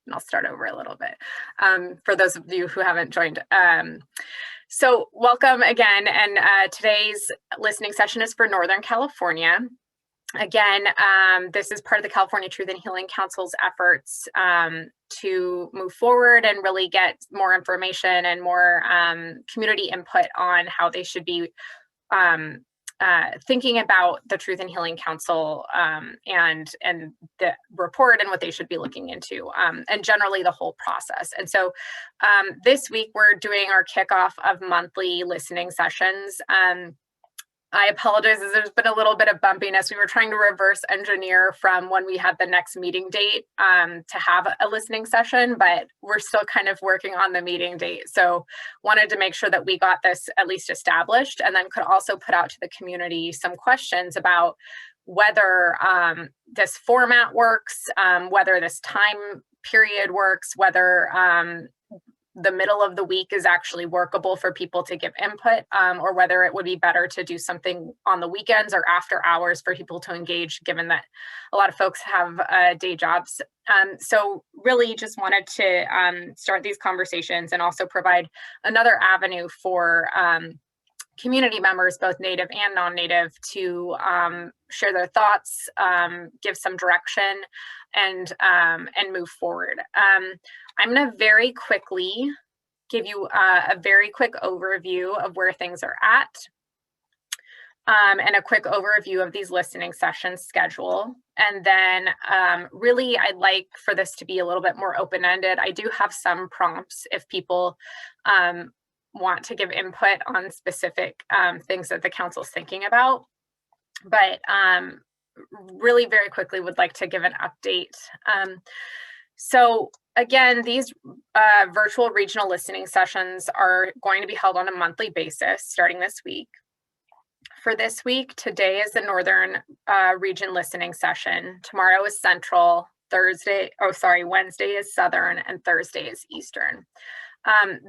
and I'll start over a little bit for those of you who haven't joined. So welcome again, and today's listening session is for Northern California. Again, this is part of the California Truth and Healing Council's efforts to move forward and really get more information and more community input on how they should be thinking about the Truth and Healing Council and the report and what they should be looking into, and generally the whole process. And so this week we're doing our kickoff of monthly listening sessions. I apologize as there's been a little bit of bumpiness. We were trying to reverse engineer from when we had the next meeting date to have a listening session, but we're still kind of working on the meeting date. So wanted to make sure that we got this at least established, and then could also put out to the community some questions about whether this format works, whether this time period works, whether the middle of the week is actually workable for people to give input, or whether it would be better to do something on the weekends or after hours for people to engage, given that a lot of folks have day jobs. So really just wanted to start these conversations and also provide another avenue for community members, both native and non-native, to share their thoughts, give some direction, and move forward. I'm going to very quickly give you a very quick overview of where things are at, and a quick overview of these listening sessions schedule. And then really, I'd like for this to be a little bit more open-ended. I do have some prompts if people want to give input on specific things that the council's thinking about, but really very quickly would like to give an update. So again, these virtual regional listening sessions are going to be held on a monthly basis starting this week. For this week, today is the Northern Region listening session. Tomorrow is Central, Wednesday is Southern, and Thursday is Eastern.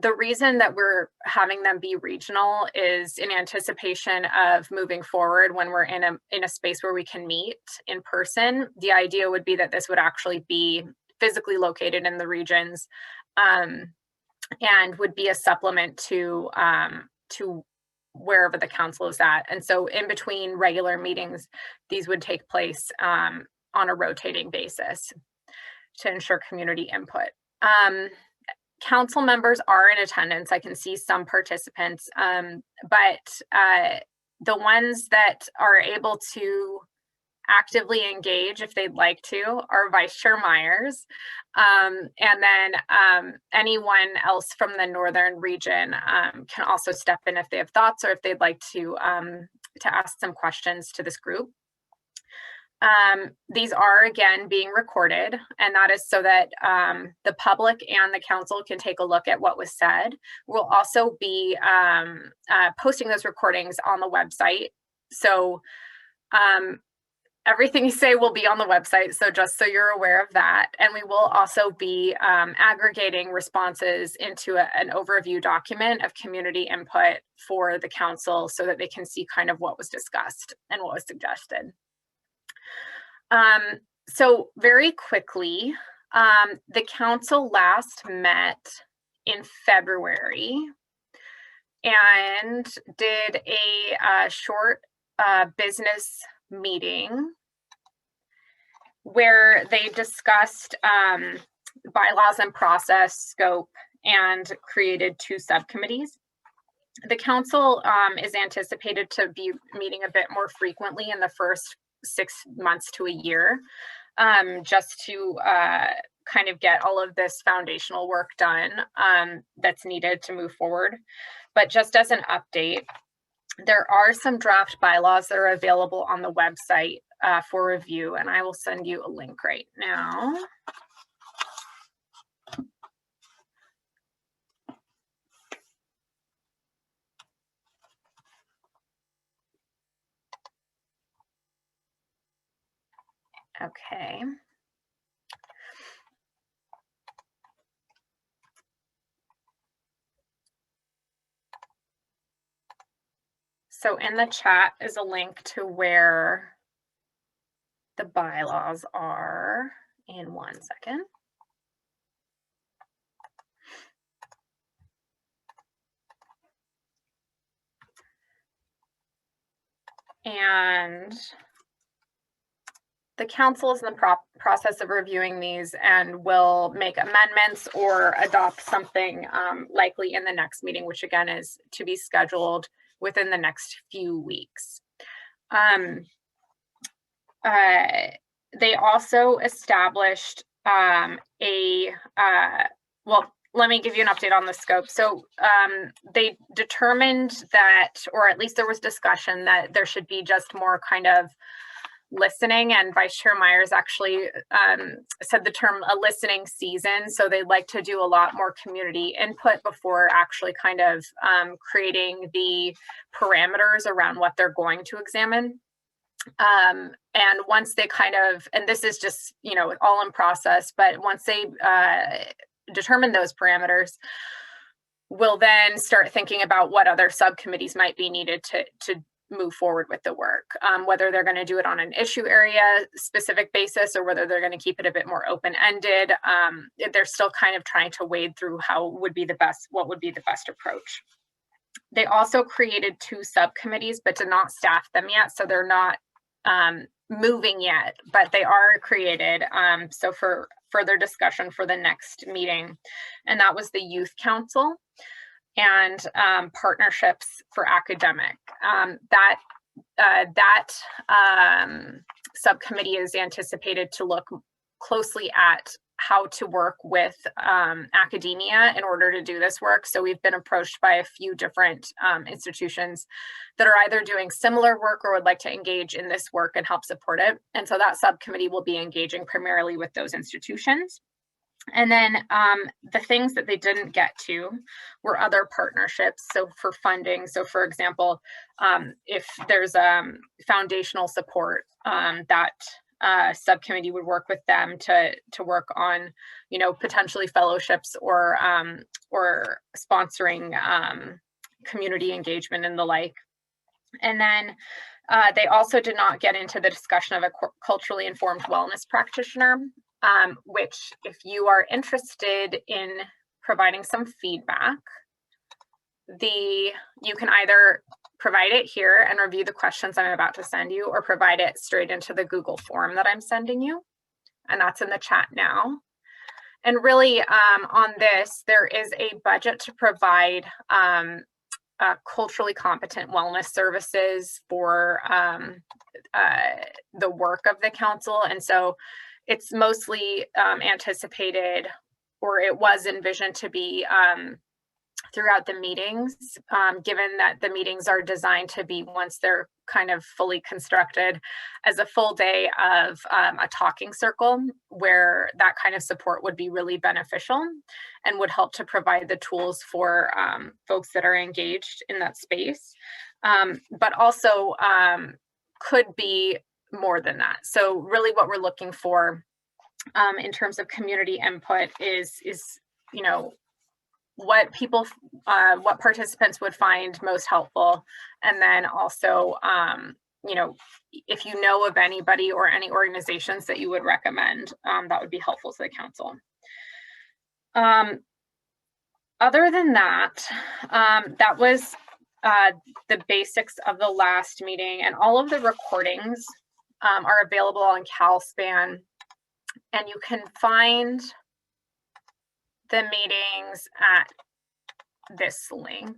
The reason that we're having them be regional is in anticipation of moving forward when we're in a space where we can meet in person. The idea would be that this would actually be physically located in the regions, and would be a supplement to wherever the council is at. And so in between regular meetings, these would take place on a rotating basis to ensure community input. Council members are in attendance. I can see some participants, but the ones that are able to actively engage, if they'd like to, are Vice Chair Myers, and then anyone else from the Northern region can also step in if they have thoughts or if they'd like to ask some questions to this group. These are, again, being recorded, and that is so that the public and the council can take a look at what was said. We'll also be posting those recordings on the website. So everything you say will be on the website, so just so you're aware of that. And we will also be aggregating responses into an overview document of community input for the council so that they can see kind of what was discussed and what was suggested. So very quickly, the council last met in February and did a short business meeting where they discussed bylaws and process, scope, and created 2 subcommittees. The council is anticipated to be meeting a bit more frequently in the first 6 months to a year, just to kind of get all of this foundational work done that's needed to move forward. But just as an update, there are some draft bylaws that are available on the website for review, and I will send you a link right now. Okay. So in the chat is a link to where the bylaws are in 1 second. And the council is in the process of reviewing these and will make amendments or adopt something likely in the next meeting, which again is to be scheduled within the next few weeks. They also established well, let me give you an update on the scope. So they determined that, or at least there was discussion that there should be just more kind of listening, and Vice Chair Myers actually said the term a listening season. So they'd like to do a lot more community input before actually kind of creating the parameters around what they're going to examine. And once they kind of, and this is just, you know, all in process, but once they determine those parameters, we'll then start thinking about what other subcommittees might be needed to move forward with the work, whether they're going to do it on an issue area specific basis or whether they're going to keep it a bit more open-ended. They're still kind of trying to wade through what would be the best approach. They also created 2 subcommittees, but did not staff them yet. So they're not moving yet, but they are created. So for further discussion for the next meeting, and that was the Youth Council and Partnerships for Academic. That subcommittee is anticipated to look closely at how to work with academia in order to do this work. So we've been approached by a few different institutions that are either doing similar work or would like to engage in this work and help support it. And so that subcommittee will be engaging primarily with those institutions. And then the things that they didn't get to were other partnerships. So for funding, so for example, if there's foundational support, that subcommittee would work with them to work on, you know, potentially fellowships or sponsoring community engagement and the like. And then they also did not get into the discussion of a culturally informed wellness practitioner, which if you are interested in providing some feedback, you can either provide it here and review the questions I'm about to send you, or provide it straight into the Google form that I'm sending you. And that's in the chat now. And really on this, there is a budget to provide culturally competent wellness services for the work of the council. And so it's mostly anticipated, or it was envisioned to be throughout the meetings, given that the meetings are designed to be, once they're kind of fully constructed, as a full day of a talking circle, where that kind of support would be really beneficial and would help to provide the tools for folks that are engaged in that space, but also could be more than that. So really what we're looking for in terms of community input is, you know, what participants would find most helpful. And then also, you know, if you know of anybody or any organizations that you would recommend, that would be helpful to the council. Other than that, that was the basics of the last meeting, and all of the recordings are available on CalSpan, and you can find the meetings at this link.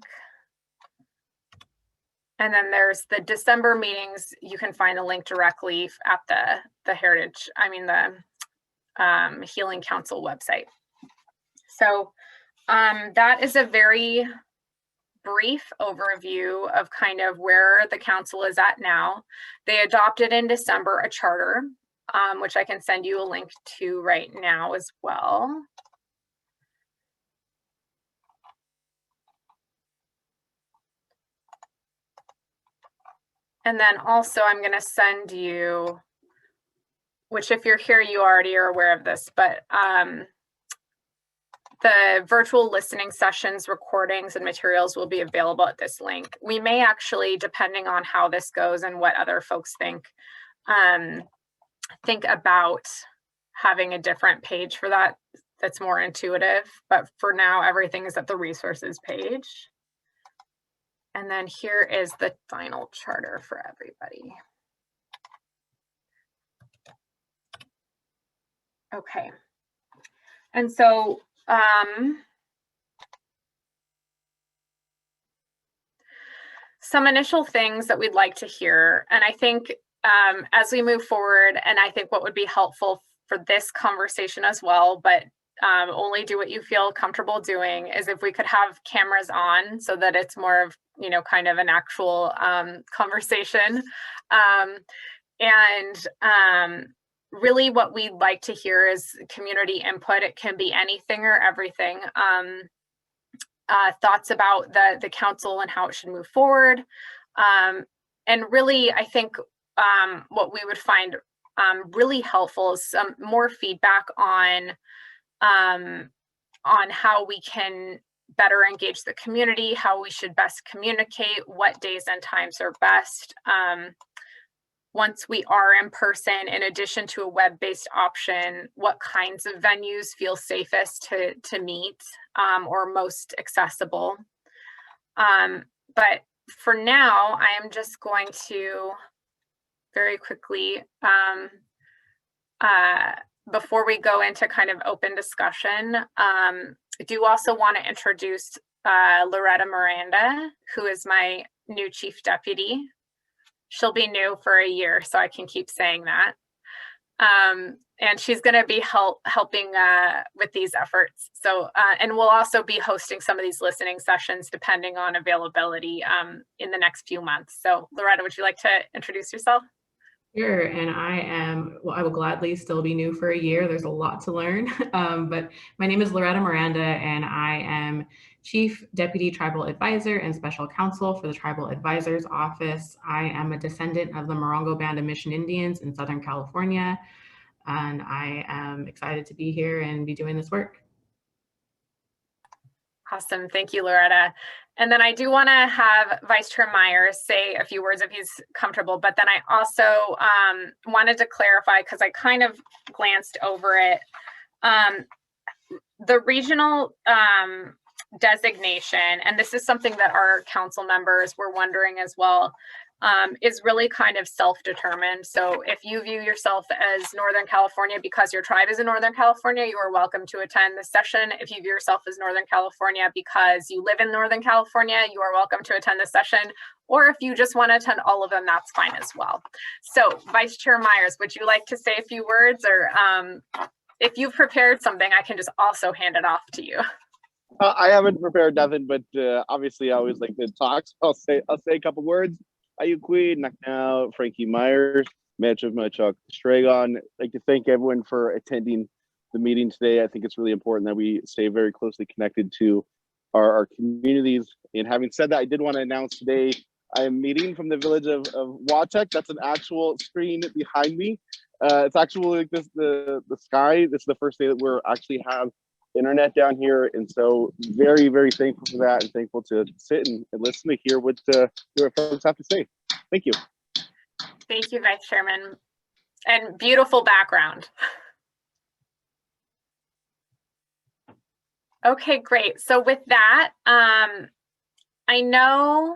And then there's the December meetings. You can find the link directly at the Healing Council website. So that is a very brief overview of kind of where the council is at now. They adopted in December a charter, which I can send you a link to right now as well. And then also I'm going to send you, which if you're here, you already are aware of this, but the virtual listening sessions, recordings, and materials will be available at this link. We may actually, depending on how this goes and what other folks think about having a different page for that that's more intuitive. But for now, everything is at the resources page. And then here is the final charter for everybody. Okay. And so some initial things that we'd like to hear, and I think as we move forward, and I think what would be helpful for this conversation as well, but only do what you feel comfortable doing, is if we could have cameras on so that it's more of, you know, kind of an actual conversation. Really what we'd like to hear is community input. It can be anything or everything. Thoughts about the council and how it should move forward. And really, I think what we would find really helpful is some more feedback on how we can better engage the community, how we should best communicate, what days and times are best. Once we are in person, in addition to a web-based option, what kinds of venues feel safest to meet or most accessible. But for now, I am just going to very quickly, before we go into kind of open discussion, I do also want to introduce Loretta Miranda, who is my new chief deputy. She'll be new for a year, so I can keep saying that. And she's going to be helping with these efforts. So, and we'll also be hosting some of these listening sessions depending on availability in the next few months. So, Loretta, would you like to introduce yourself? Sure, and I will gladly still be new for a year. There's a lot to learn, but my name is Loretta Miranda, and I am Chief Deputy Tribal Advisor and Special Counsel for the Tribal Advisors Office. I am a descendant of the Morongo Band of Mission Indians in Southern California, and I am excited to be here and be doing this work. Awesome, thank you, Loretta. And then I do want to have Vice Chair Myers say a few words if he's comfortable, but then I also wanted to clarify, because I kind of glanced over it, the regional designation, and this is something that our council members were wondering as well, is really kind of self-determined. So if you view yourself as Northern California because your tribe is in Northern California, you are welcome to attend this session. If you view yourself as Northern California because you live in Northern California, you are welcome to attend this session. Or if you just want to attend all of them, that's fine as well. So Vice Chair Myers, would you like to say a few words, or if you've prepared something, I can just also hand it off to you. I haven't prepared nothing, but obviously I always like to talk, so I'll say a couple words. Ayukwi, Naknao, Frankie Myers, Machok Stragon. I'd like to thank everyone for attending the meeting today. I think it's really important that we stay very closely connected to our communities. And having said that, I did want to announce today I am meeting from the village of Wautuck. That's an actual screen behind me. It's actually like this, the sky. This is the first day that we're actually have internet down here, and so very, very thankful for that, and thankful to sit and listen to hear what folks have to say. Thank you. Thank you, Vice Chairman, and beautiful background. Okay, great. So with that, I know,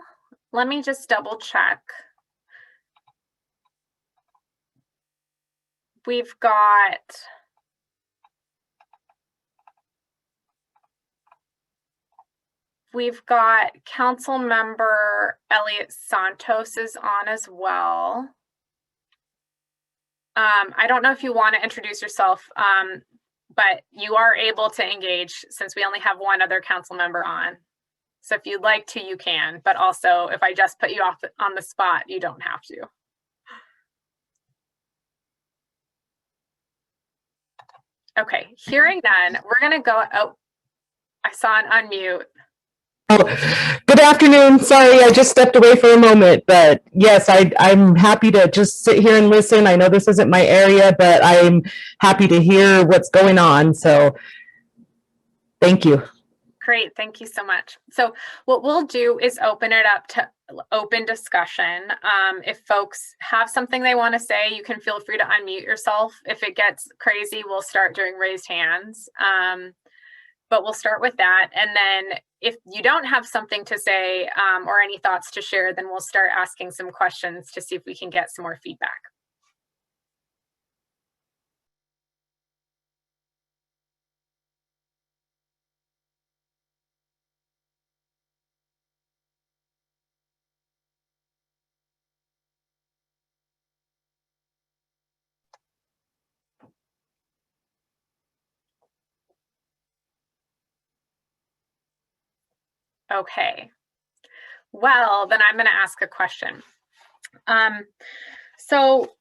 let me just double check. We've got Council Member Elliot Santos is on as well. I don't know if you want to introduce yourself, but you are able to engage since we only have one other council member on. So if you'd like to, you can, but also if I just put you off on the spot, you don't have to. Okay, hearing none, we're gonna go, oh, I saw an unmute. Oh, good afternoon. Sorry, I just stepped away for a moment, but yes, I'm happy to just sit here and listen. I know this isn't my area, but I'm happy to hear what's going on. So thank you. Great, thank you so much. So what we'll do is open it up to open discussion. If folks have something they want to say, you can feel free to unmute yourself. If it gets crazy, we'll start doing raised hands. But we'll start with that. And then if you don't have something to say or any thoughts to share, then we'll start asking some questions to see if we can get some more feedback. Okay, well, then I'm going to ask a question. So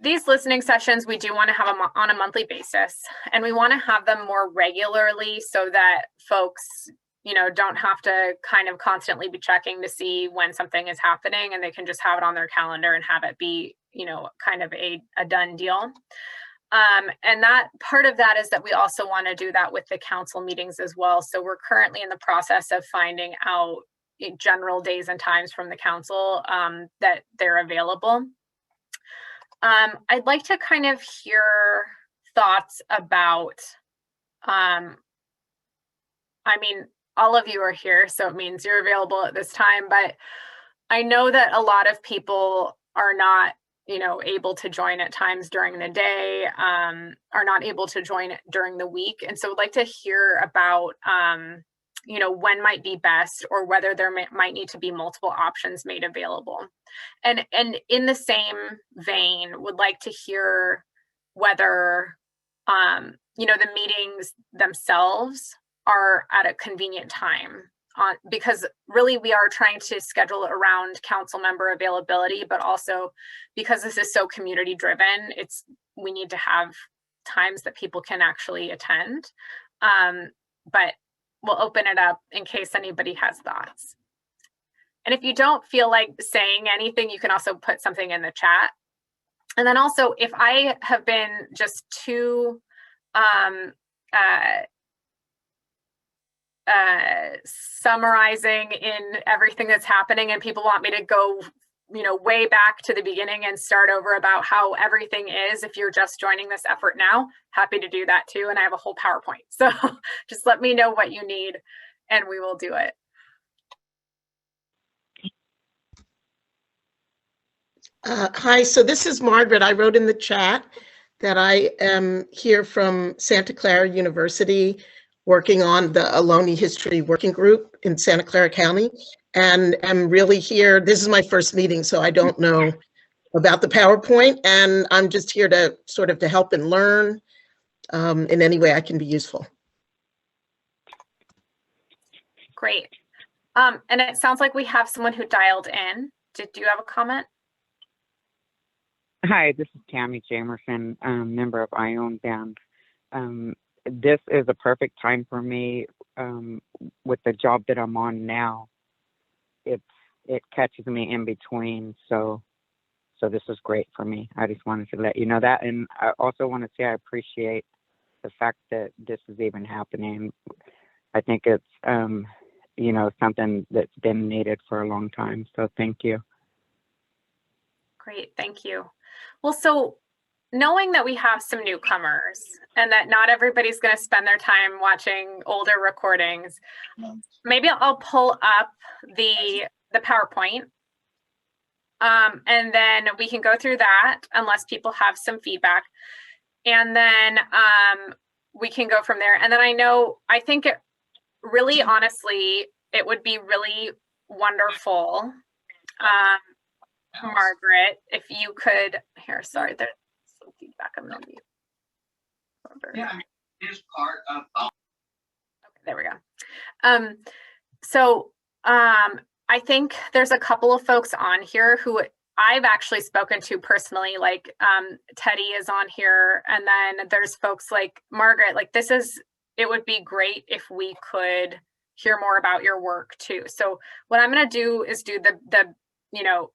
these listening sessions, we do want to have them on a monthly basis, and we want to have them more regularly so that folks, you know, don't have to kind of constantly be checking to see when something is happening, and they can just have it on their calendar and have it be, you know, kind of a done deal. And that part of that is that we also want to do that with the council meetings as well. So we're currently in the process of finding out general days and times from the council that they're available. I'd like to kind of hear thoughts about, I mean, all of you are here, so it means you're available at this time, but I know that a lot of people are not, you know, able to join at times during the day, are not able to join during the week. And so I'd like to hear about, you know, when might be best, or whether there might need to be multiple options made available. And in the same vein, would like to hear whether, you know, the meetings themselves are at a convenient time. Because really we are trying to schedule around council member availability, but also because this is so community driven, we need to have times that people can actually attend. But we'll open it up in case anybody has thoughts. And if you don't feel like saying anything, you can also put something in the chat. And then also, if I have been just too summarizing in everything that's happening and people want me to go, you know, way back to the beginning and start over about how everything is, if you're just joining this effort now, happy to do that too. And I have a whole PowerPoint. So just let me know what you need and we will do it. Hi, so this is Margaret. I wrote in the chat that I am here from Santa Clara University, working on the Ohlone History Working Group in Santa Clara County, and I'm really here. This is my first meeting, so I don't know about the PowerPoint, and I'm just here to sort of to help and learn in any way I can be useful. Great. And it sounds like we have someone who dialed in. Do you have a comment? Hi, this is Tammy Jamerson, member of Ione Band. This is a perfect time for me with the job that I'm on now. It catches me in between, so this is great for me. I just wanted to let you know that, and I also want to say I appreciate the fact that this is even happening. I think it's you know, something that's been needed for a long time. So thank you. Great, thank you. Well, so knowing that we have some newcomers and that not everybody's going to spend their time watching older recordings, maybe I'll pull up the PowerPoint and then we can go through that unless people have some feedback. And then we can go from there. And then I think it really, honestly, it would be really wonderful, Margaret, if you could, sorry, there's some feedback. I'm gonna mute. Yeah, I mean, it is part of. Okay, there we go. So I think there's a couple of folks on here who I've actually spoken to personally, like Teddy is on here, and then there's folks like Margaret. Like it would be great if we could hear more about your work too. So what I'm gonna do is do the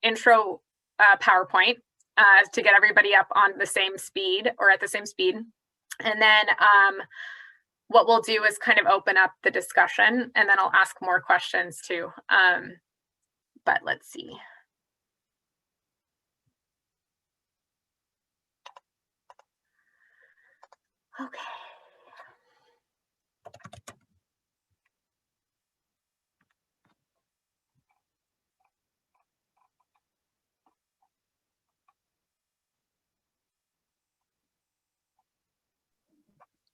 intro PowerPoint to get everybody up on the same speed or at the same speed. And then what we'll do is kind of open up the discussion and then I'll ask more questions too. But let's see. Okay.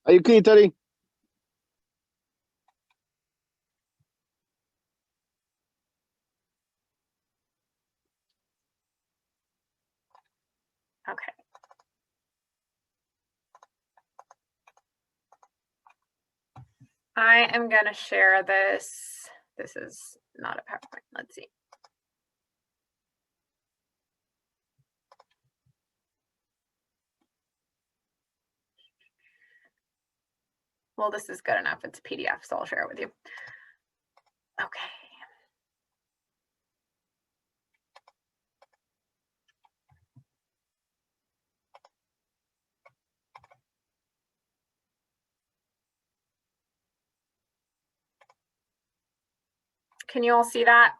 Ayuki, Teddy. Okay. I am going to share this. This is not a PowerPoint. Let's see. Well, this is good enough. It's a PDF, so I'll share it with you. Okay. Can you all see that?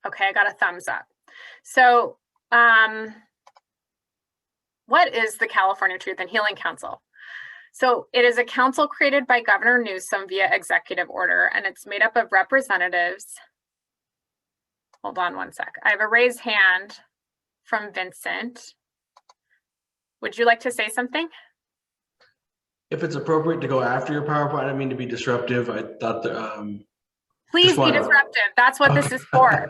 Okay, I got a thumbs up. So, what is the California Truth and Healing Council? So it is a council created by Governor Newsom via executive order, and it's made up of representatives. Hold on one sec. I have a raised hand from Vincent. Would you like to say something? If it's appropriate to go after your PowerPoint, I didn't mean to be disruptive. I thought that. Please be disruptive. That's what this is for.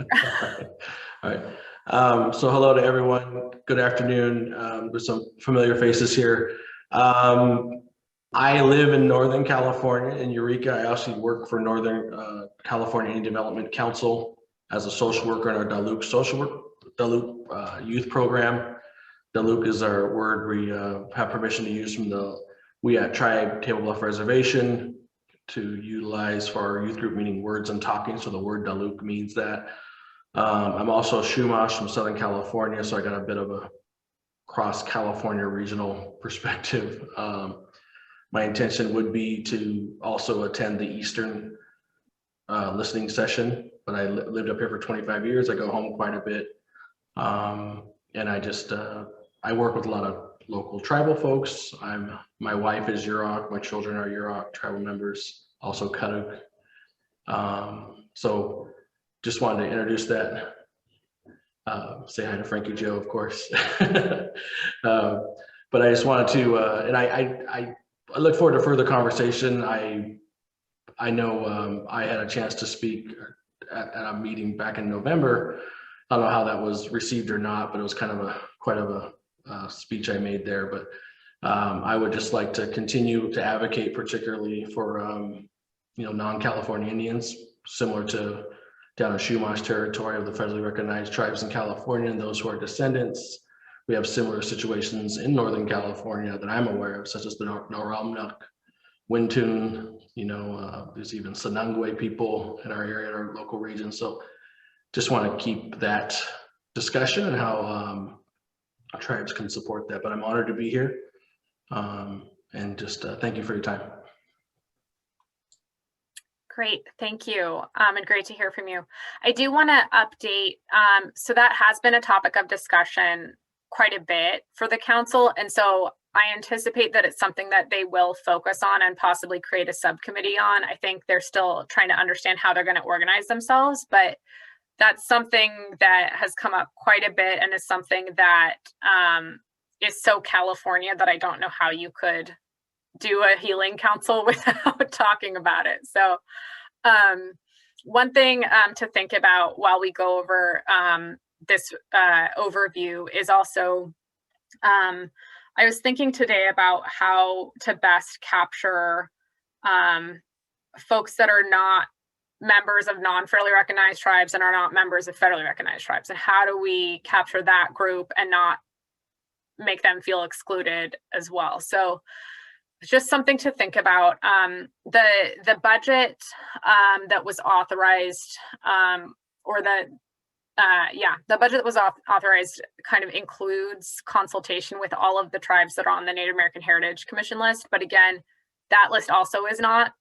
All right. So hello to everyone. Good afternoon. There's some familiar faces here. I live in Northern California in Eureka. I actually work for Northern California Indian Development Council as a social worker in our Duluth youth program. Duluth is our word we have permission to use from the Wiyat Tribe Table Bluff Reservation to utilize for our youth group, meaning words and talking. So the word Duluth means that. I'm also a Chumash from Southern California, so I got a bit of a cross California regional perspective. My intention would be to also attend the Eastern listening session, but I lived up here for 25 years. I go home quite a bit. And I just, I work with a lot of local tribal folks. My wife is Yurok, my children are Yurok tribal members, also Karuk. So just wanted to introduce that. Say hi to Frankie Joe, of course. But I just wanted to, and I look forward to further conversation. I know I had a chance to speak at a meeting back in November. I don't know how that was received or not, but it was kind of quite a speech I made there. But I would just like to continue to advocate, particularly for non-California Indians, similar to down in Chumash territory of the federally recognized tribes in California and those who are descendants. We have similar situations in Northern California that I'm aware of, such as the Noramnuk, Wintun, there's even Sanangwe people in our area, in our local region. So just want to keep that discussion and how our tribes can support that. But I'm honored to be here. And just thank you for your time. Great, thank you, and great to hear from you. I do want to update, so that has been a topic of discussion quite a bit for the council, and so I anticipate that it's something that they will focus on and possibly create a subcommittee on. I think they're still trying to understand how they're going to organize themselves, but that's something that has come up quite a bit and is something that is so California that I don't know how you could do a healing council without talking about it. So one thing to think about while we go over this overview is also, I was thinking today about how to best capture folks that are not members of non-federally recognized tribes and are not members of federally recognized tribes, and how do we capture that group and not make them feel excluded as well. So just something to think about. The budget that was authorized, the budget that was authorized kind of includes consultation with all of the tribes that are on the Native American Heritage Commission list. But again, that list also is not,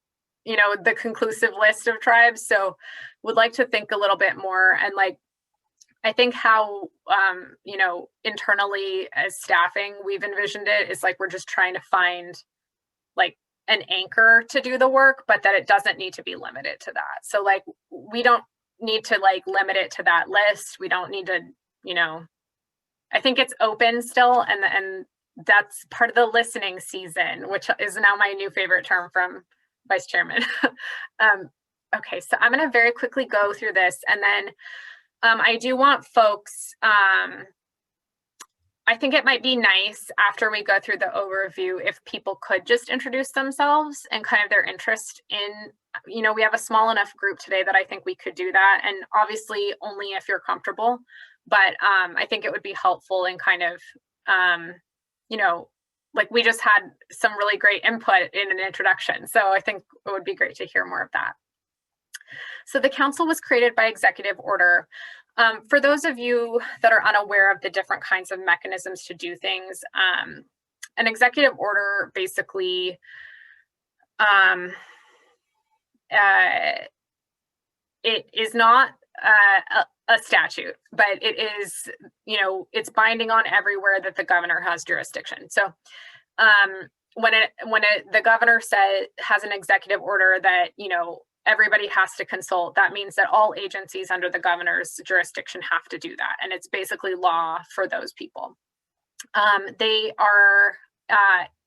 the conclusive list of tribes. So would like to think a little bit more, and I think how, internally as staffing, we've envisioned it is we're just trying to find an anchor to do the work, but that it doesn't need to be limited to that. So we don't need to limit it to that list. We don't need to, I think it's open still, and that's part of the listening season, which is now my new favorite term from Vice Chairman. Okay, so I'm going to very quickly go through this, and then I do want folks, I think it might be nice after we go through the overview if people could just introduce themselves and kind of their interest in, you know, we have a small enough group today that I think we could do that, and obviously only if you're comfortable, but I think it would be helpful in kind of, you know, like we just had some really great input in an introduction, so I think it would be great to hear more of that. So the council was created by executive order. For those of you that are unaware of the different kinds of mechanisms to do things, an executive order basically it is not a statute, but it is, you know, it's binding on everywhere that the governor has jurisdiction. So when the governor has an executive order that, you know, everybody has to consult, that means that all agencies under the governor's jurisdiction have to do that. And it's basically law for those people. They are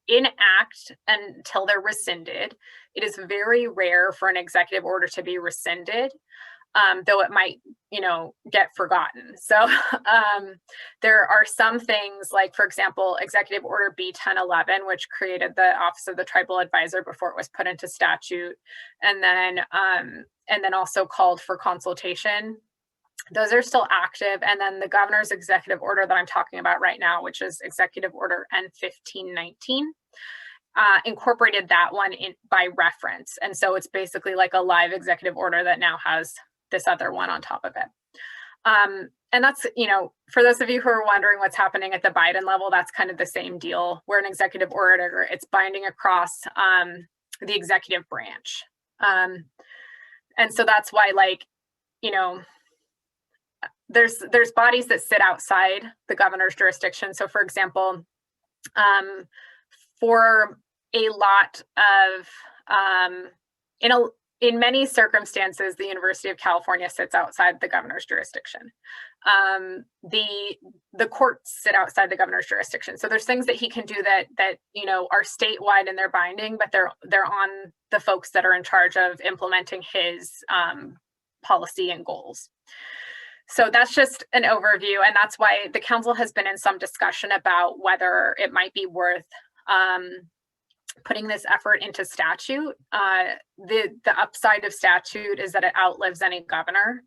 in act until they're rescinded. It is very rare for an executive order to be rescinded, though it might, you know, get forgotten. So there are some things like, for example, Executive Order B-1011, which created the Office of the Tribal Advisor before it was put into statute, and then also called for consultation. Those are still active. And then the governor's executive order that I'm talking about right now, which is Executive Order N-1519, incorporated that one in by reference. And so it's basically like a live executive order that now has this other one on top of it. And that's, you know, for those of you who are wondering what's happening at the Biden level, that's kind of the same deal. Where an executive order, it's binding across the executive branch. And so that's why, like, you know, there's bodies that sit outside the governor's jurisdiction. So for example, for a lot of, in many circumstances, the University of California sits outside the governor's jurisdiction. The courts sit outside the governor's jurisdiction. So there's things that he can do that you know are statewide and they're binding, but they're on the folks that are in charge of implementing his policy and goals. So that's just an overview, and that's why the council has been in some discussion about whether it might be worth putting this effort into statute. The upside of statute is that it outlives any governor.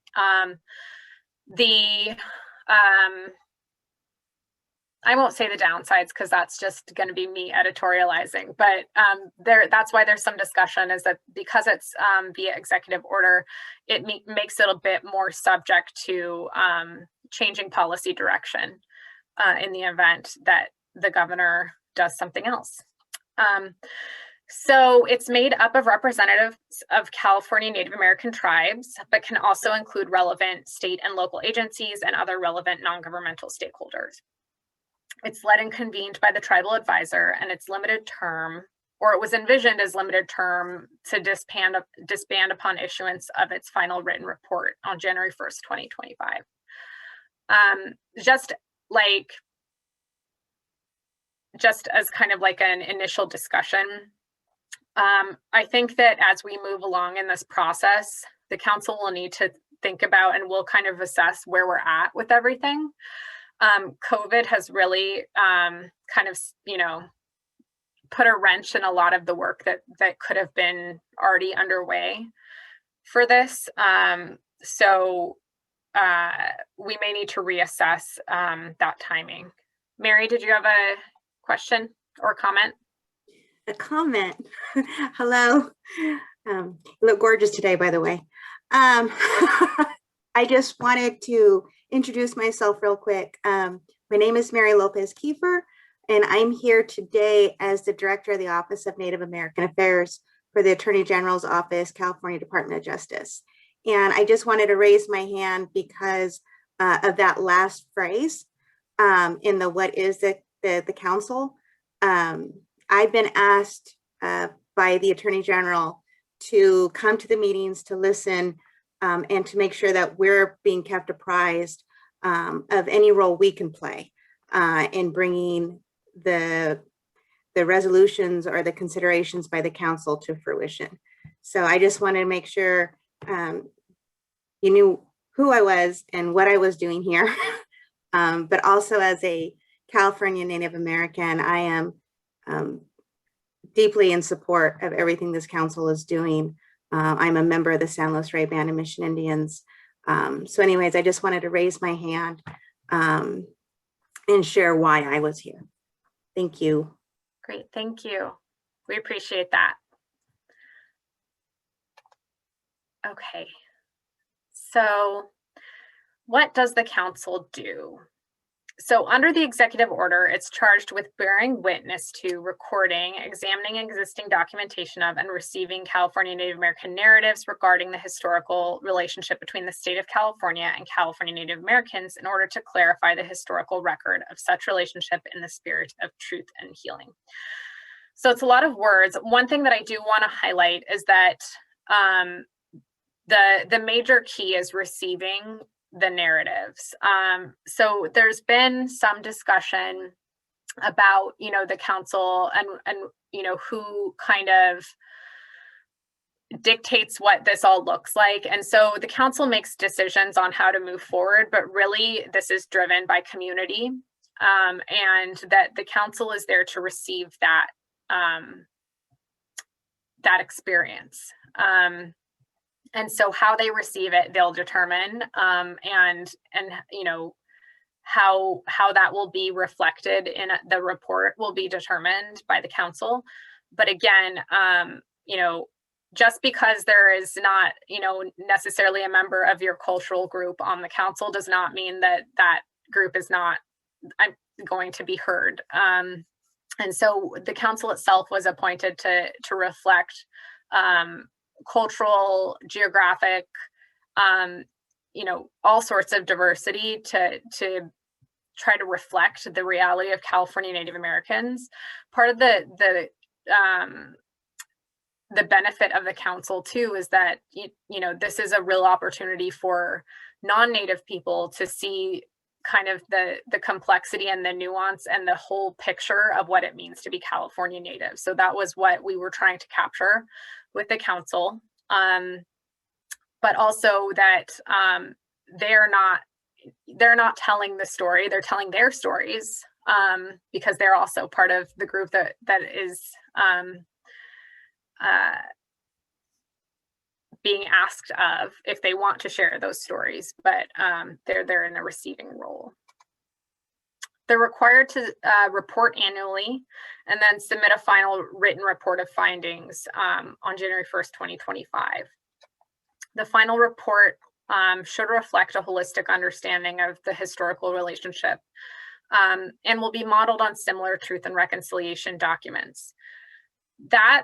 I won't say the downsides because that's just going to be me editorializing, but that's why there's some discussion, is that because it's via executive order, it makes it a bit more subject to changing policy direction in the event that the governor does something else. So it's made up of representatives of California Native American tribes, but can also include relevant state and local agencies and other relevant non-governmental stakeholders. It's led and convened by the tribal advisor, and its limited term, or it was envisioned as limited term, to disband upon issuance of its final written report on January 1st, 2025. Just as kind of like an initial discussion, I think that as we move along in this process, the council will need to think about, and we'll kind of assess where we're at with everything. COVID has really kind of, you know, put a wrench in a lot of the work that could have been already underway for this. So we may need to reassess that timing. Mary, did you have a question or comment? A comment. Hello. You look gorgeous today, by the way. I just wanted to introduce myself real quick. My name is Mary Lopez Kiefer, and I'm here today as the Director of the Office of Native American Affairs for the Attorney General's Office, California Department of Justice. And I just wanted to raise my hand because of that last phrase in the what is the council. I've been asked by the Attorney General to come to the meetings, to listen, and to make sure that we're being kept apprised of any role we can play in bringing the resolutions or the considerations by the council to fruition. So I just want to make sure you knew who I was and what I was doing here. But also as a California Native American, I am deeply in support of everything this council is doing. I'm a member of the San Luis Rey Band of Mission Indians. So anyways, I just wanted to raise my hand and share why I was here. Thank you. Great, thank you. We appreciate that. Okay, so what does the council do? So under the executive order, it's charged with bearing witness to, recording, examining existing documentation of, and receiving California Native American narratives regarding the historical relationship between the state of California and California Native Americans in order to clarify the historical record of such relationship in the spirit of truth and healing. So it's a lot of words. One thing that I do want to highlight is that the major key is receiving the narratives. So there's been some discussion about, the council and who kind of dictates what this all looks like. And so the council makes decisions on how to move forward, but really this is driven by community, and that the council is there to receive that experience. And so how they receive it, they'll determine, and how that will be reflected in the report will be determined by the council. But again, just because there is not, necessarily a member of your cultural group on the council does not mean that that group is not going to be heard. And so the council itself was appointed to reflect cultural, geographic, all sorts of diversity to try to reflect the reality of California Native Americans. Part of the benefit of the council too is that this is a real opportunity for non-Native people to see kind of the complexity and the nuance and the whole picture of what it means to be California Native. So that was what we were trying to capture with the council, but also that they're not telling the story, they're telling their stories, because they're also part of the group that is being asked of if they want to share those stories, but they're in a receiving role. They're required to report annually and then submit a final written report of findings on January 1st, 2025. The final report should reflect a holistic understanding of the historical relationship, and will be modeled on similar truth and reconciliation documents. That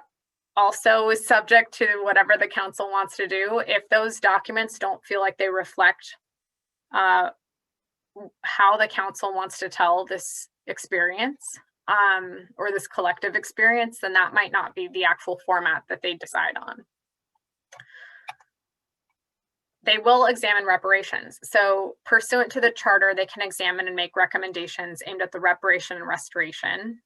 also is subject to whatever the council wants to do. If those documents don't feel like they reflect how the council wants to tell this experience, or this collective experience, then that might not be the actual format that they decide on. They will examine reparations. So pursuant to the charter, they can examine and make recommendations aimed at the reparation and restoration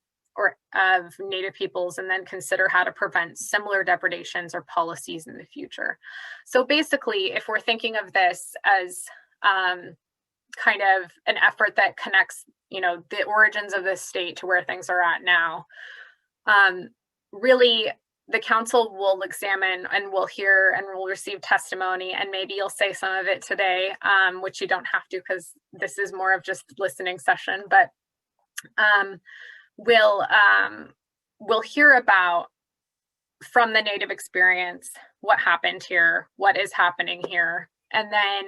of Native peoples, and then consider how to prevent similar depredations or policies in the future. So basically, if we're thinking of this as kind of an effort that connects, the origins of this state to where things are at now, really the council will examine and will hear and will receive testimony, and maybe you'll say some of it today, which you don't have to because this is more of just listening session, but we'll hear about from the Native experience, what happened here, what is happening here, and then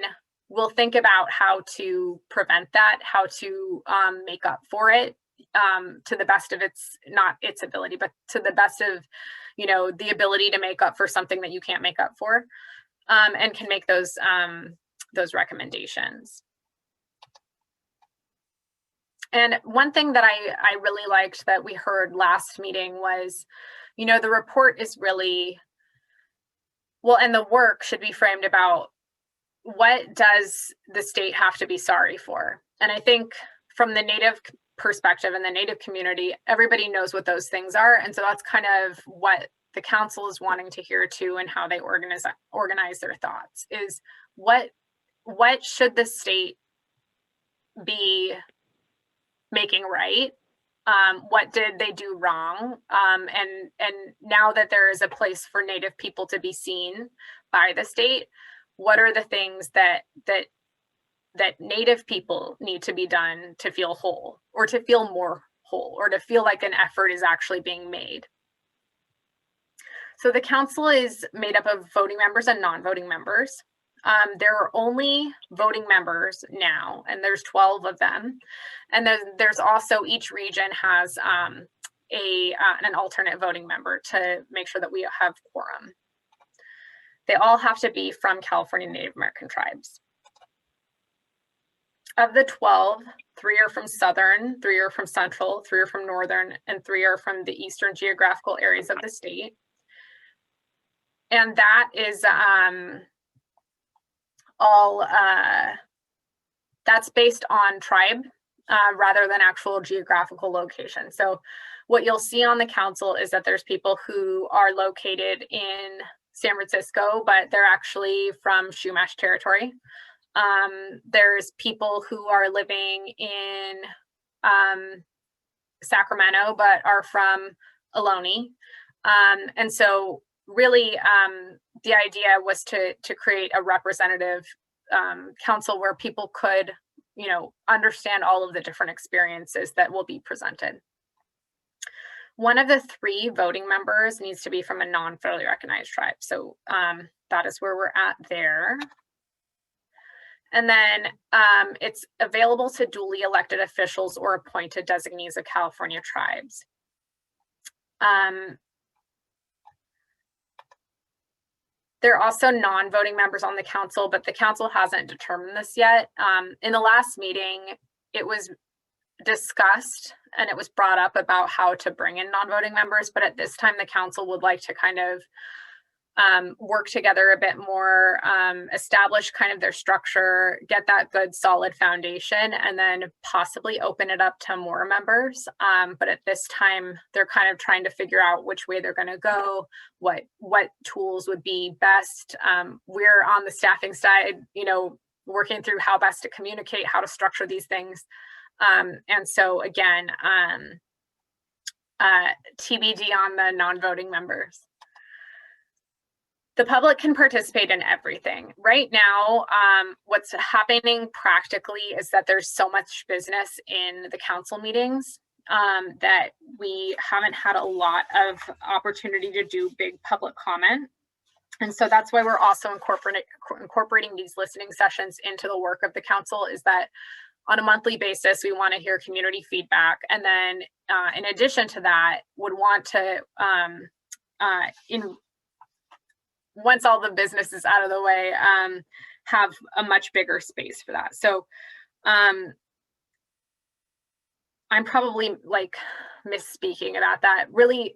we'll think about how to prevent that, how to make up for it to the best of not its ability, but to the best of, the ability to make up for something that you can't make up for, and can make those recommendations. And one thing that I really liked that we heard last meeting was, the report is really, well, and the work should be framed about what does the state have to be sorry for? And I think from the Native perspective in the Native community, everybody knows what those things are. And so that's kind of what the council is wanting to hear too, and how they organize their thoughts is what should the state be making right? What did they do wrong? And now that there is a place for Native people to be seen by the state, what are the things that Native people need to be done to feel whole, or to feel more whole, or to feel like an effort is actually being made? So the council is made up of voting members and non-voting members. There are only voting members now, and there's 12 of them. And then there's also, each region has an alternate voting member to make sure that we have quorum. They all have to be from California Native American tribes. Of the 12, 3 are from Southern, 3 are from Central, 3 are from Northern, and 3 are from the Eastern geographical areas of the state. And that is that's based on tribe rather than actual geographical location. So what you'll see on the council is that there's people who are located in San Francisco, but they're actually from Chumash territory. There's people who are living in Sacramento, but are from Ohlone. And so really, the idea was to create a representative council where people could, understand all of the different experiences that will be presented. One of the 3 voting members needs to be from a non-federally recognized tribe. So that is where we're at there. And then it's available to duly elected officials or appointed designees of California tribes. There are also non-voting members on the council, but the council hasn't determined this yet. In the last meeting, it was discussed and it was brought up about how to bring in non-voting members, but at this time, the council would like to kind of work together a bit more, establish kind of their structure, get that good solid foundation, and then possibly open it up to more members. But at this time, they're kind of trying to figure out which way they're going to go, what tools would be best. We're on the staffing side, working through how best to communicate, how to structure these things. And so again, TBD on the non-voting members. The public can participate in everything. Right now, what's happening practically is that there's so much business in the council meetings that we haven't had a lot of opportunity to do big public comment. And so that's why we're also incorporating these listening sessions into the work of the council, is that on a monthly basis, we want to hear community feedback. And then in addition to that, would want to, once all the business is out of the way, have a much bigger space for that. So I'm probably like misspeaking about that. Really,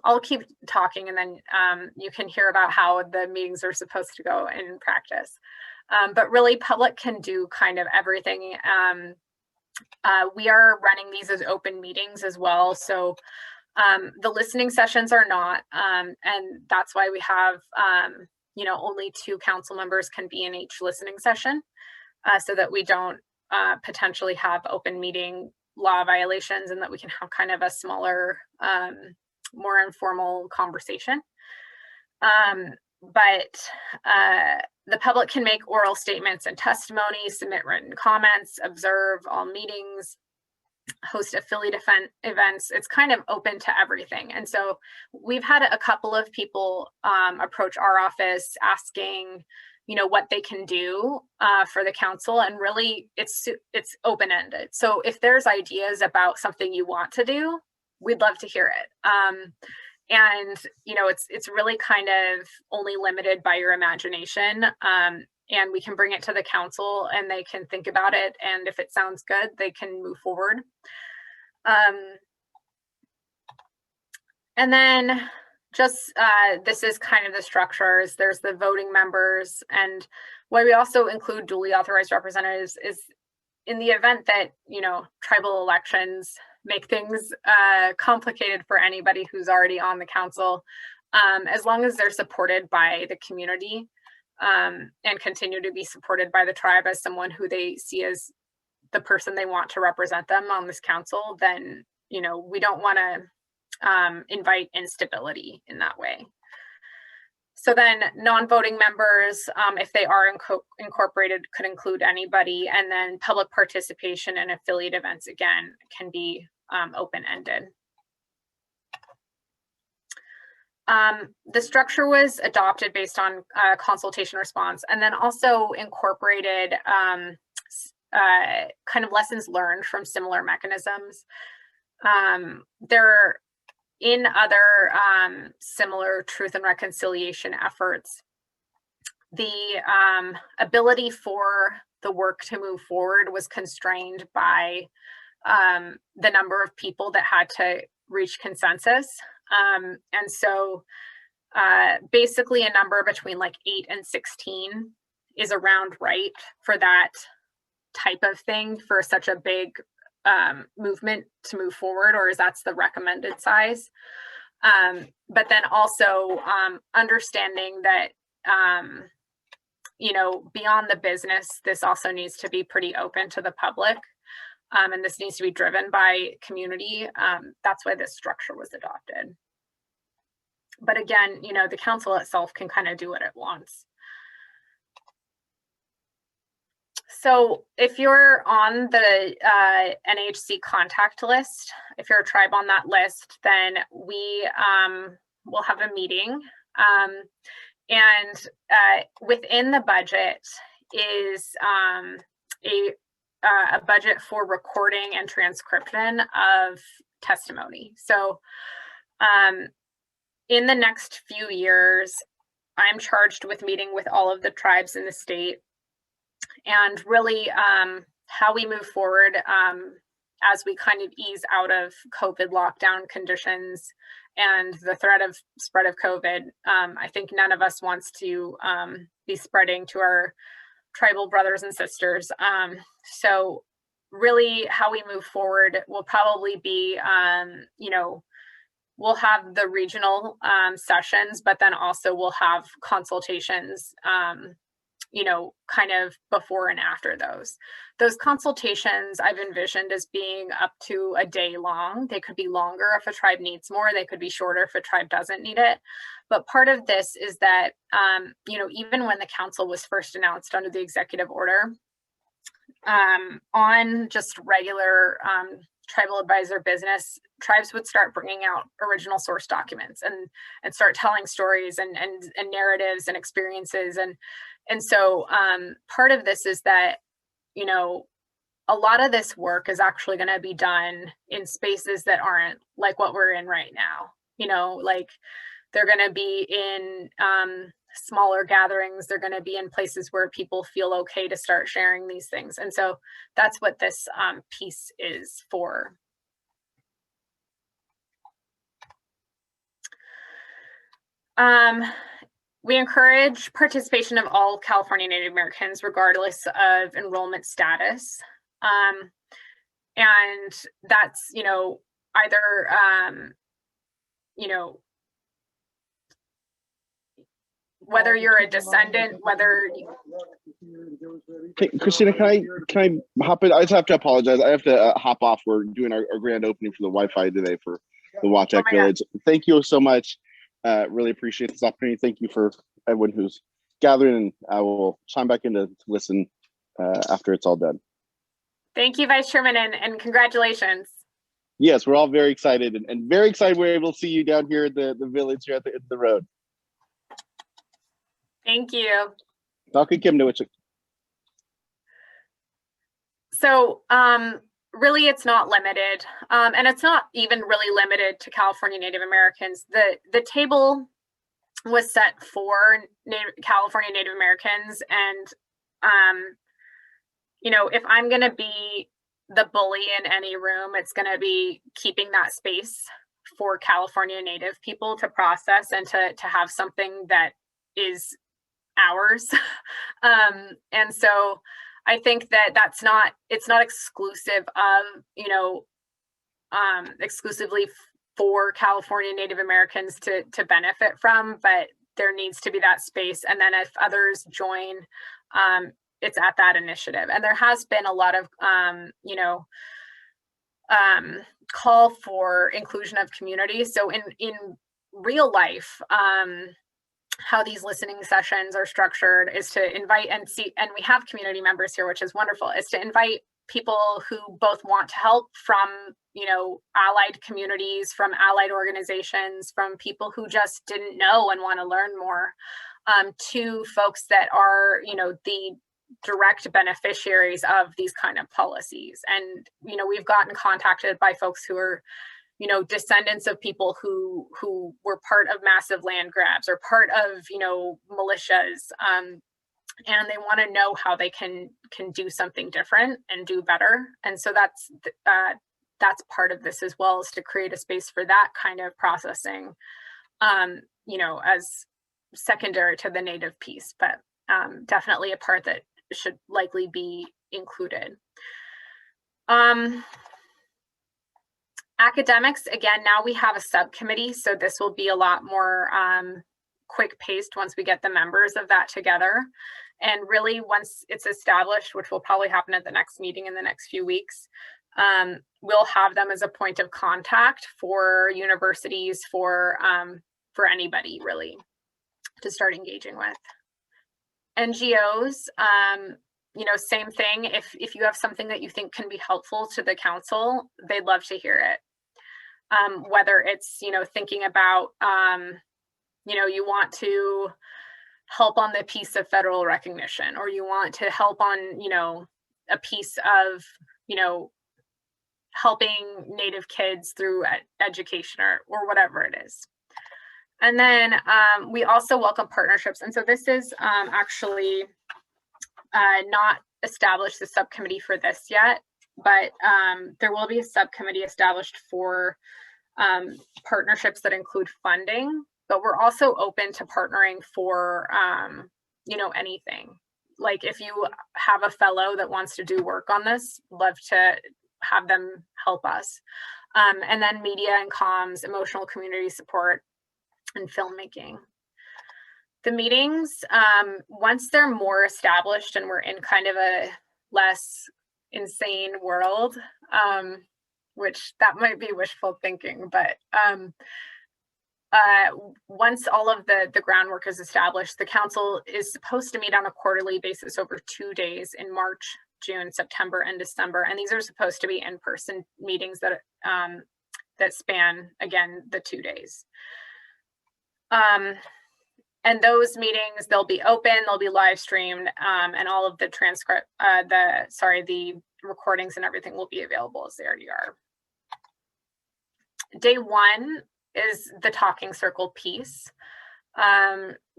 I'll keep talking and then you can hear about how the meetings are supposed to go in practice. But really, public can do kind of everything. We are running these as open meetings as well. So the listening sessions are not, and that's why we have, only 2 council members can be in each listening session, so that we don't potentially have open meeting law violations, and that we can have kind of a smaller, more informal conversation. But the public can make oral statements and testimony, submit written comments, observe all meetings, host affiliate events. It's kind of open to everything. And so we've had a couple of people approach our office asking, what they can do for the council. And really it's open-ended. So if there's ideas about something you want to do, we'd love to hear it. And it's really kind of only limited by your imagination. And we can bring it to the council and they can think about it. And if it sounds good, they can move forward. And then just this is kind of the structures. There's the voting members. And why we also include duly authorized representatives is in the event that, tribal elections make things complicated for anybody who's already on the council, as long as they're supported by the community and continue to be supported by the tribe as someone who they see as the person they want to represent them on this council, then, you know, we don't want to invite instability in that way. So then non-voting members, if they are incorporated, could include anybody, and then public participation and affiliate events, again, can be open-ended. The structure was adopted based on consultation response, and then also incorporated kind of lessons learned from similar mechanisms. There in other similar truth and reconciliation efforts, the ability for the work to move forward was constrained by the number of people that had to reach consensus. And so basically a number between like 8 and 16 is around right for that type of thing for such a big movement to move forward, or is that's the recommended size. But then also understanding that, you know, beyond the business, this also needs to be pretty open to the public. And this needs to be driven by community. That's why this structure was adopted. But again, you know, the council itself can kind of do what it wants. So if you're on the NHC contact list, if you're a tribe on that list, then we will have a meeting. And within the budget is a budget for recording and transcription of testimony. So in the next few years, I'm charged with meeting with all of the tribes in the state, and really how we move forward as we kind of ease out of COVID lockdown conditions and the threat of spread of COVID. I think none of us wants to be spreading to our tribal brothers and sisters. So really how we move forward will probably be, you know, we'll have the regional sessions, but then also we'll have consultations, you know, kind of before and after those. Those consultations I've envisioned as being up to a day long. They could be longer if a tribe needs more. They could be shorter if a tribe doesn't need it. But part of this is that, you know, even when the council was first announced under the executive order, on just regular tribal advisor business, tribes would start bringing out original source documents and start telling stories and narratives and experiences. And so part of this is that, you know, a lot of this work is actually going to be done in spaces that aren't like what we're in right now. You know, like they're going to be in smaller gatherings. They're going to be in places where people feel okay to start sharing these things. And so that's what this piece is for. We encourage participation of all California Native Americans, regardless of enrollment status. And that's, you know, either, you know, whether you're a descendant, whether Hey, Christina, can I hop in? I just have to apologize. I have to hop off. We're doing our grand opening for the Wi-Fi today for the Watchak Village. Thank you so much. Really appreciate this opportunity. Thank you for everyone who's gathering, and I will chime back in to listen after it's all done. Thank you, Vice Chairman, and congratulations. Yes, we're all very excited and very excited we're able to see you down here at the village here at the road. Thank you. So really it's not limited, and it's not even really limited to California Native Americans. The table was set for California Native Americans, and you know, if I'm going to be the bully in any room, it's going to be keeping that space for California Native people to process and to have something that is ours. And so I think that it's not exclusive of, you know, exclusively for California Native Americans to benefit from, but there needs to be that space. And then if others join, it's at that initiative. And there has been a lot of, you know, call for inclusion of community. So in real life, how these listening sessions are structured is to invite and we have community members here, which is wonderful, is to invite people who both want to help from, you know, allied communities, from allied organizations, from people who just didn't know and want to learn more, to folks that are, you know, the direct beneficiaries of these kind of policies. And, you know, we've gotten contacted by folks who are, you know, descendants of people who were part of massive land grabs or part of, you know, militias, and they want to know how they can do something different and do better. And so that's part of this as well, is to create a space for that kind of processing, you know, as secondary to the Native piece, but definitely a part that should likely be included. Academics, again, now we have a subcommittee, so this will be a lot more quick paced once we get the members of that together. And really, once it's established, which will probably happen at the next meeting in the next few weeks, we'll have them as a point of contact for universities, for anybody really to start engaging with. NGOs, you know, same thing. If you have something that you think can be helpful to the council, they'd love to hear it. Whether it's, you know, thinking about, you know, you want to help on the piece of federal recognition, or you want to help on, you know, a piece of, you know, helping Native kids through education or whatever it is. And then we also welcome partnerships. And so this is actually not established the subcommittee for this yet, but there will be a subcommittee established for partnerships that include funding, but we're also open to partnering for, you know, anything. Like if you have a fellow that wants to do work on this, love to have them help us. And then media and comms, emotional community support, and filmmaking. The meetings, once they're more established and we're in kind of a less insane world, which that might be wishful thinking, but once all of the groundwork is established, the council is supposed to meet on a quarterly basis over 2 days in March, June, September, and December. And these are supposed to be in-person meetings that that span, again, the 2 days. And those meetings, they'll be open, they'll be live streamed, and all of the the recordings and everything will be available as they already are. Day one is the talking circle piece,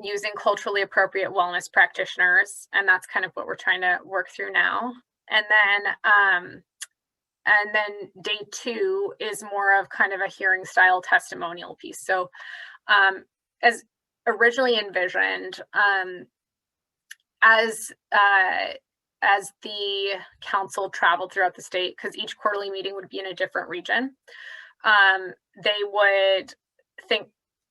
using culturally appropriate wellness practitioners. And that's kind of what we're trying to work through now. And then day two is more of kind of a hearing style testimonial piece. So as originally envisioned, as the council traveled throughout the state, because each quarterly meeting would be in a different region, they would think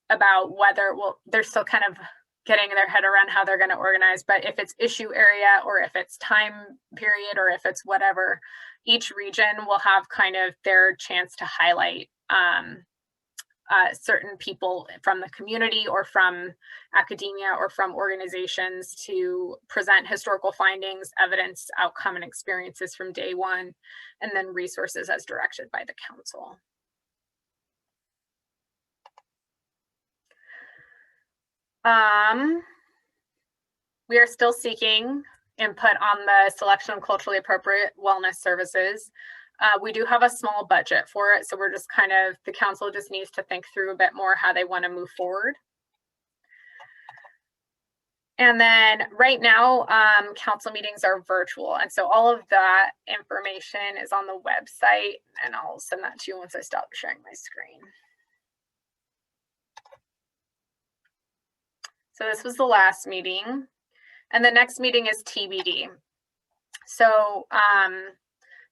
about whether, well, they're still kind of getting their head around how they're going to organize, but if it's issue area or if it's time period or if it's whatever, each region will have kind of their chance to highlight certain people from the community or from academia or from organizations to present historical findings, evidence, outcome, and experiences from day one, and then resources as directed by the council. We are still seeking input on the selection of culturally appropriate wellness services. We do have a small budget for it, so we're just kind of, the council just needs to think through a bit more how they want to move forward. And then right now, council meetings are virtual, and so all of that information is on the website, and I'll send that to you once I stop sharing my screen. So this was the last meeting, and the next meeting is TBD. So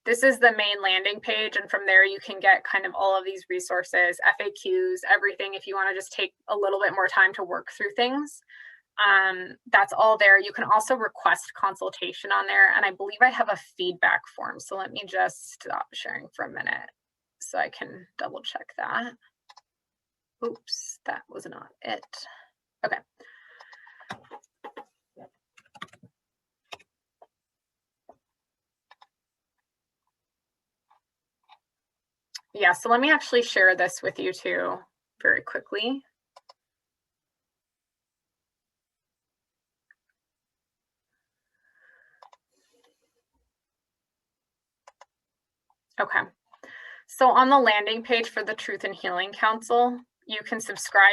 this is the main landing page, and from there you can get kind of all of these resources, FAQs, everything, if you want to just take a little bit more time to work through things. That's all there. You can also request consultation on there, and I believe I have a feedback form. So let me just stop sharing for a minute so I can double check that. Oops, that was not it. Okay. Yeah, so let me actually share this with you too very quickly. Okay, so on the landing page for the Truth and Healing Council, you can subscribe